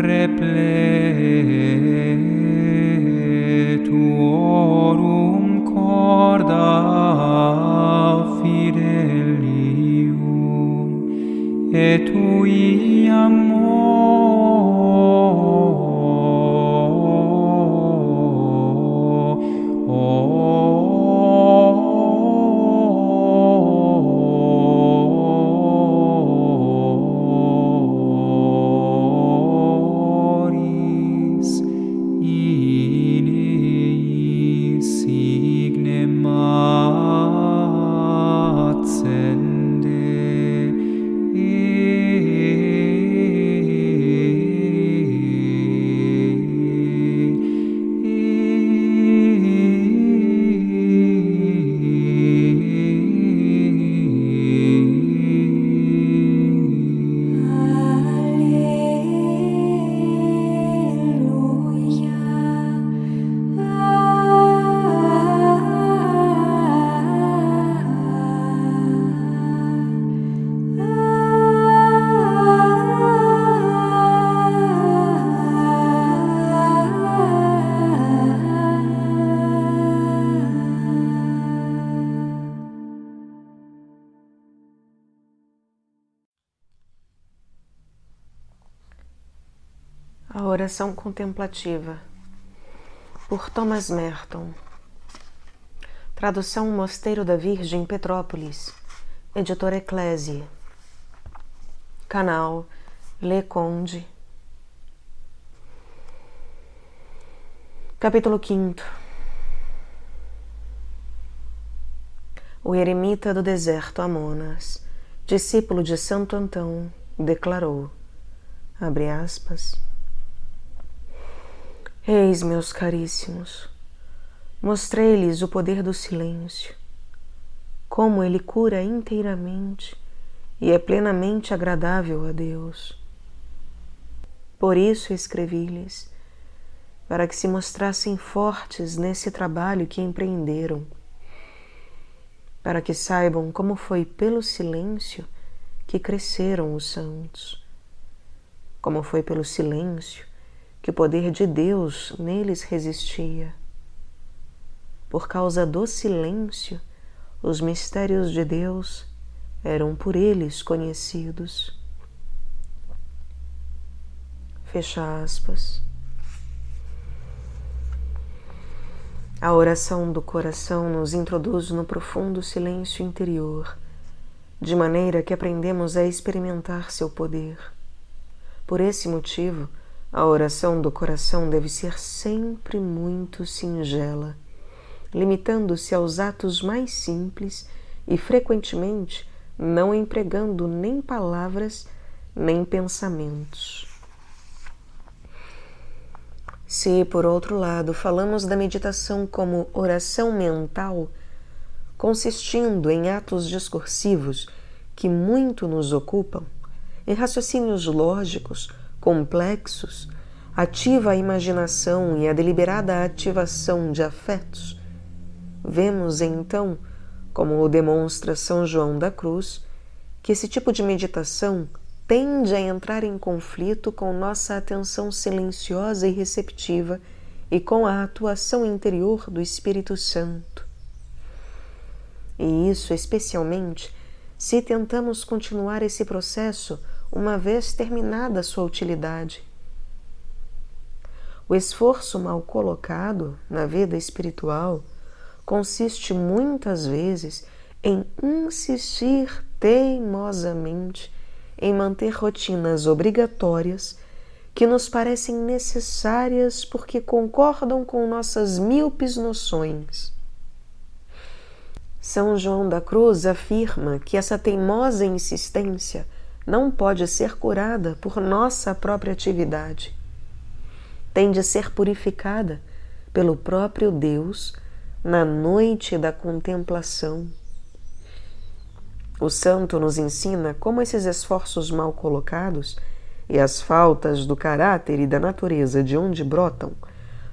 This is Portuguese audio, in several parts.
repletuorum corda fidelium, et tui amoris in eis signem A oração contemplativa, por Thomas Merton. Tradução Mosteiro da Virgem, Petrópolis, editora Eclésia. Canal Le Conde. Capítulo 5. O eremita do deserto Amonas, discípulo de Santo Antão, declarou, abre aspas, eis, meus caríssimos, mostrei-lhes o poder do silêncio, como ele cura inteiramente e é plenamente agradável a Deus. Por isso escrevi-lhes, para que se mostrassem fortes nesse trabalho que empreenderam, para que saibam como foi pelo silêncio que cresceram os santos, como foi pelo silêncio que o poder de Deus neles resistia. Por causa do silêncio, os mistérios de Deus eram por eles conhecidos. Fecha aspas. A oração do coração nos introduz no profundo silêncio interior, de maneira que aprendemos a experimentar seu poder. Por esse motivo, a oração do coração deve ser sempre muito singela, limitando-se aos atos mais simples e, frequentemente, não empregando nem palavras nem pensamentos. Se, por outro lado, falamos da meditação como oração mental, consistindo em atos discursivos que muito nos ocupam, em raciocínios lógicos, complexos, ativa a imaginação e a deliberada ativação de afetos, vemos então, como o demonstra São João da Cruz, que esse tipo de meditação tende a entrar em conflito com nossa atenção silenciosa e receptiva e com a atuação interior do Espírito Santo. E isso especialmente se tentamos continuar esse processo uma vez terminada sua utilidade. O esforço mal colocado na vida espiritual consiste muitas vezes em insistir teimosamente em manter rotinas obrigatórias que nos parecem necessárias porque concordam com nossas míopes noções. São João da Cruz afirma que essa teimosa insistência não pode ser curada por nossa própria atividade. Tem de ser purificada pelo próprio Deus na noite da contemplação. O santo nos ensina como esses esforços mal colocados e as faltas do caráter e da natureza de onde brotam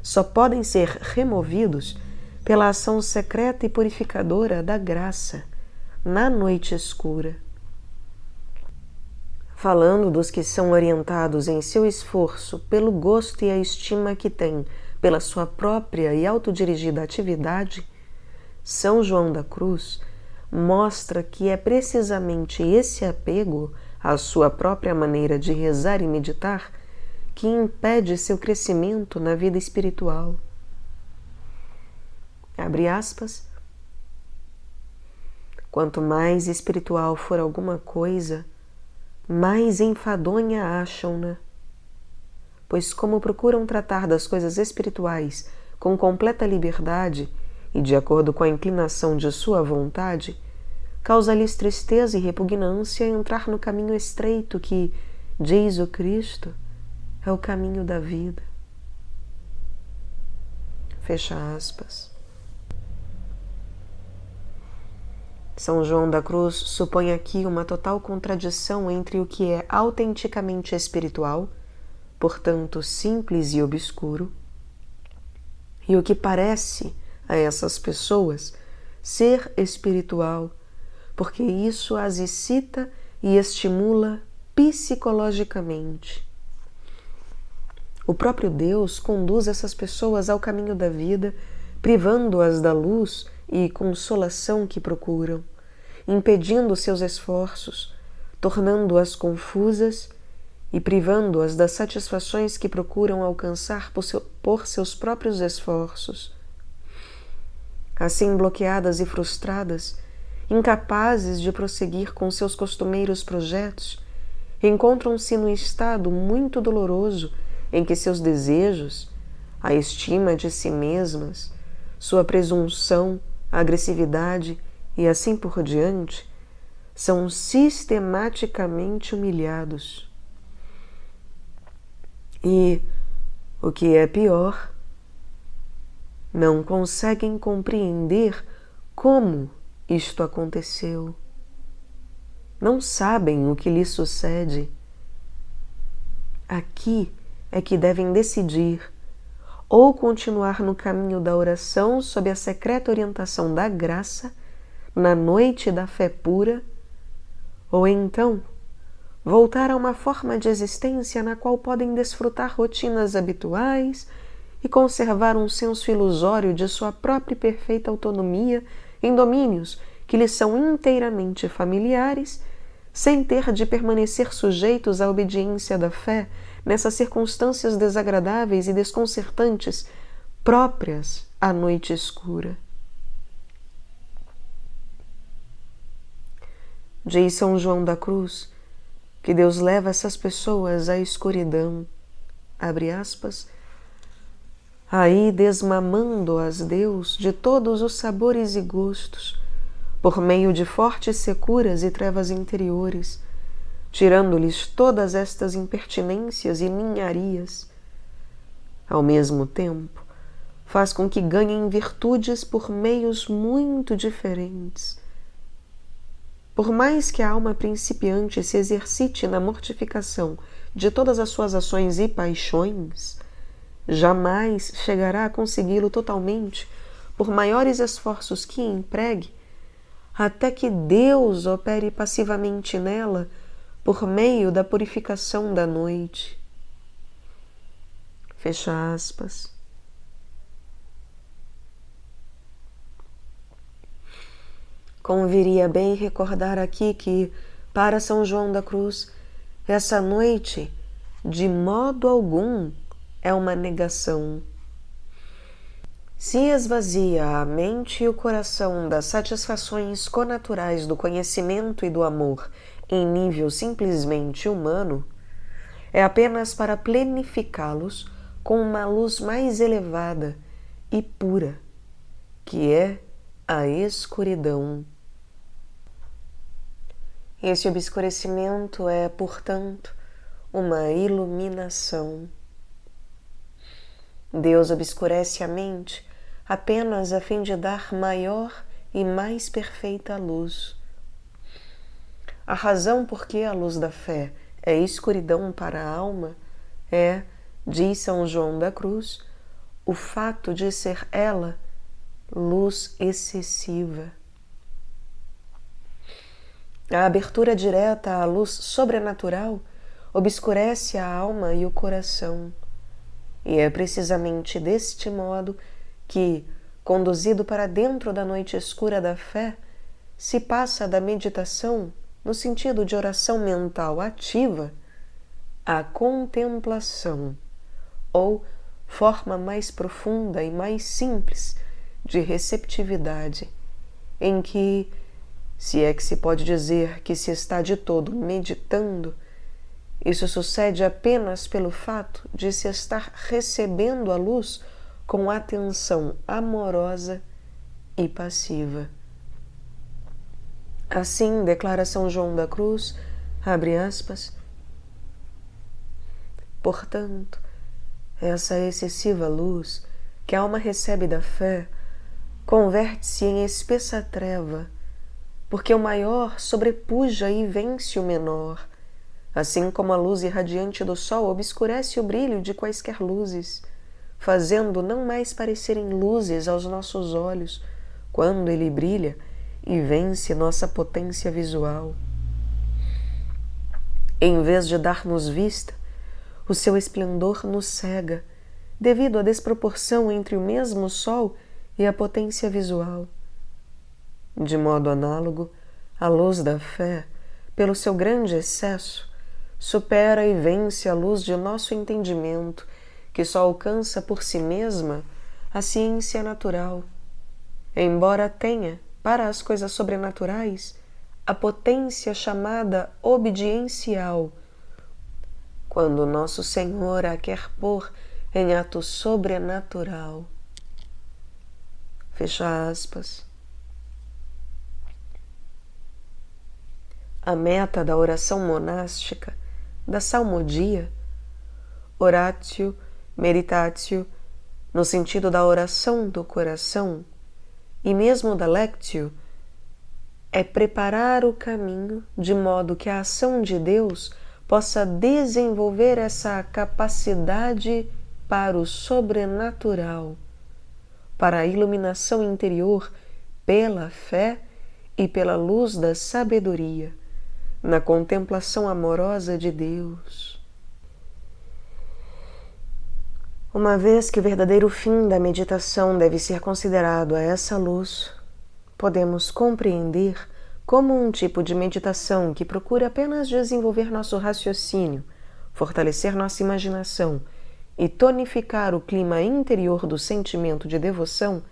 só podem ser removidos pela ação secreta e purificadora da graça na noite escura. falando dos que são orientados em seu esforço pelo gosto e a estima que têm pela sua própria e autodirigida atividade, São João da Cruz mostra que é precisamente esse apego à sua própria maneira de rezar e meditar que impede seu crescimento na vida espiritual. Abre aspas. Quanto mais espiritual for alguma coisa, mais enfadonha acham-na, pois como procuram tratar das coisas espirituais com completa liberdade e de acordo com a inclinação de sua vontade, causa-lhes tristeza e repugnância entrar no caminho estreito que, diz o Cristo, é o caminho da vida. Fecha aspas. São João da Cruz supõe aqui uma total contradição entre o que é autenticamente espiritual, portanto simples e obscuro, e o que parece a essas pessoas ser espiritual, porque isso as excita e estimula psicologicamente. O próprio Deus conduz essas pessoas ao caminho da vida, privando-as da luz e consolação que procuram, impedindo seus esforços, tornando-as confusas e privando-as das satisfações que procuram alcançar por seus próprios esforços. Assim, bloqueadas e frustradas, incapazes de prosseguir com seus costumeiros projetos, encontram-se num estado muito doloroso em que seus desejos, a estima de si mesmas, sua presunção, a agressividade e assim por diante, são sistematicamente humilhados. E, o que é pior, não conseguem compreender como isto aconteceu. Não sabem o que lhes sucede. Aqui é que devem decidir ou continuar no caminho da oração sob a secreta orientação da graça, na noite da fé pura, ou então voltar a uma forma de existência na qual podem desfrutar rotinas habituais e conservar um senso ilusório de sua própria e perfeita autonomia em domínios que lhes são inteiramente familiares, sem ter de permanecer sujeitos à obediência da fé nessas circunstâncias desagradáveis e desconcertantes próprias à noite escura. Diz São João da Cruz que Deus leva essas pessoas à escuridão, abre aspas, aí desmamando-as Deus de todos os sabores e gostos, por meio de fortes securas e trevas interiores, tirando-lhes todas estas impertinências e ninharias. Ao mesmo tempo, faz com que ganhem virtudes por meios muito diferentes. Por mais que a alma principiante se exercite na mortificação de todas as suas ações e paixões, jamais chegará a consegui-lo totalmente, por maiores esforços que empregue, até que Deus opere passivamente nela por meio da purificação da noite. Fecha aspas. Conviria bem recordar aqui que, para São João da Cruz, essa noite, de modo algum, é uma negação. Se esvazia a mente e o coração das satisfações connaturais do conhecimento e do amor em nível simplesmente humano, é apenas para plenificá-los com uma luz mais elevada e pura, que é a escuridão. Esse obscurecimento é, portanto, uma iluminação. Deus obscurece a mente apenas a fim de dar maior e mais perfeita luz. A razão por que a luz da fé é escuridão para a alma é, diz São João da Cruz, o fato de ser ela luz excessiva. A abertura direta à luz sobrenatural obscurece a alma e o coração. E é precisamente deste modo que, conduzido para dentro da noite escura da fé, se passa da meditação, no sentido de oração mental ativa, à contemplação, ou forma mais profunda e mais simples de receptividade, em que, se é que se pode dizer que se está de todo meditando, isso sucede apenas pelo fato de se estar recebendo a luz com atenção amorosa e passiva. Assim, declara São João da Cruz, abre aspas, portanto, essa excessiva luz que a alma recebe da fé converte-se em espessa treva, porque o maior sobrepuja e vence o menor, assim como a luz irradiante do sol obscurece o brilho de quaisquer luzes, fazendo não mais parecerem luzes aos nossos olhos quando ele brilha e vence nossa potência visual. Em vez de dar-nos vista, o seu esplendor nos cega, devido à desproporção entre o mesmo sol e a potência visual. De modo análogo, a luz da fé, pelo seu grande excesso, supera e vence a luz de nosso entendimento, que só alcança por si mesma a ciência natural, embora tenha, para as coisas sobrenaturais, a potência chamada obediencial, quando nosso Senhor a quer pôr em ato sobrenatural. Fecha aspas. A meta da oração monástica, da salmodia, oratio, meditatio, no sentido da oração do coração, e mesmo da lectio, é preparar o caminho de modo que a ação de Deus possa desenvolver essa capacidade para o sobrenatural, para a iluminação interior pela fé e pela luz da sabedoria, na contemplação amorosa de Deus. Uma vez que o verdadeiro fim da meditação deve ser considerado a essa luz, podemos compreender como um tipo de meditação que procura apenas desenvolver nosso raciocínio, fortalecer nossa imaginação e tonificar o clima interior do sentimento de devoção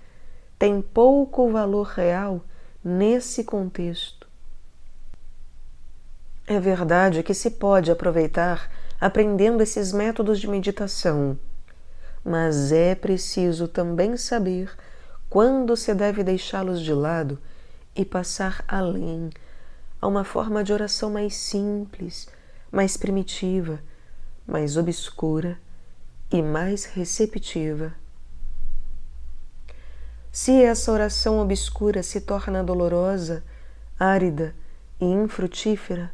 tem pouco valor real nesse contexto. É verdade que se pode aproveitar aprendendo esses métodos de meditação, mas é preciso também saber quando se deve deixá-los de lado e passar além, a uma forma de oração mais simples, mais primitiva, mais obscura e mais receptiva. Se essa oração obscura se torna dolorosa, árida e infrutífera,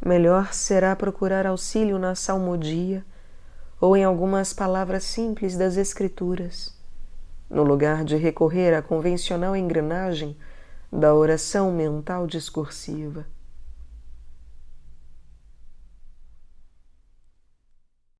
melhor será procurar auxílio na salmodia ou em algumas palavras simples das Escrituras, no lugar de recorrer à convencional engrenagem da oração mental discursiva.